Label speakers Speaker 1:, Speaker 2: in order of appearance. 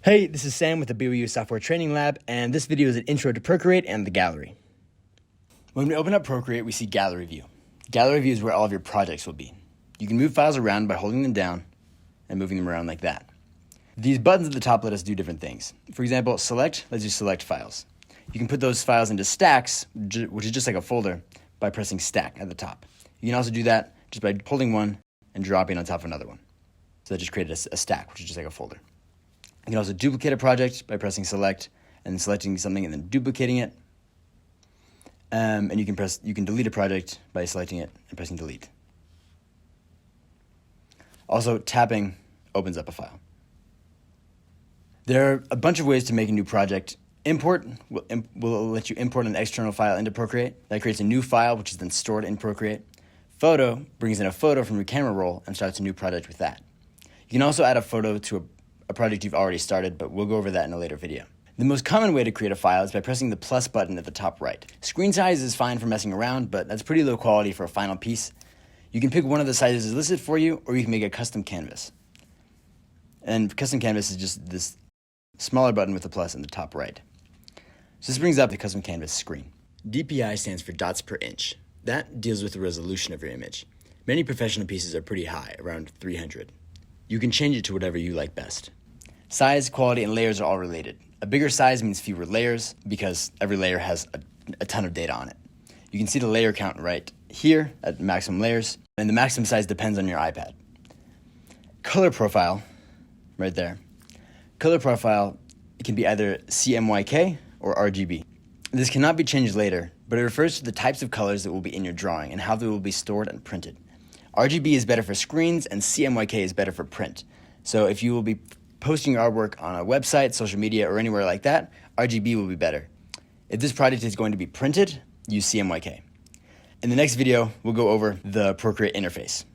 Speaker 1: Hey, this is Sam with the BYU Software Training Lab, and this video is an intro to Procreate and the gallery. When we open up Procreate, we see Gallery View. Gallery View is where all of your projects will be. You can move files around by holding them down and moving them around like that. These buttons at the top let us do different things. For example, Select lets you select files. You can put those files into stacks, which is just like a folder, by pressing Stack at the top. You can also do that just by holding one and dropping on top of another one. So that just created a stack, which is just like a folder. You can also duplicate a project by pressing Select and then selecting something and then duplicating it. And you can delete a project by selecting it and pressing Delete. Also, tapping opens up a file. There are a bunch of ways to make a new project. Import will let you import an external file into Procreate. That creates a new file, which is then stored in Procreate. Photo brings in a photo from your camera roll and starts a new project with that. You can also add a photo to a project you've already started, but we'll go over that in a later video. The most common way to create a file is by pressing the plus button at the top right. Screen size is fine for messing around, but that's pretty low quality for a final piece. You can pick one of the sizes listed for you, or you can make a custom canvas. And custom canvas is just this smaller button with the plus in the top right. So this brings up the custom canvas screen. DPI stands for dots per inch. That deals with the resolution of your image. Many professional pieces are pretty high, around 300. You can change it to whatever you like best. Size, quality, and layers are all related. A bigger size means fewer layers because every layer has a ton of data on it. You can see the layer count right here at maximum layers, and the maximum size depends on your iPad. Color profile, right there. Color profile can be either CMYK or RGB. This cannot be changed later, but it refers to the types of colors that will be in your drawing and how they will be stored and printed. RGB is better for screens, and CMYK is better for print. So if you will be posting your artwork on a website, social media, or anywhere like that, RGB will be better. If this project is going to be printed, use CMYK. In the next video, we'll go over the Procreate interface.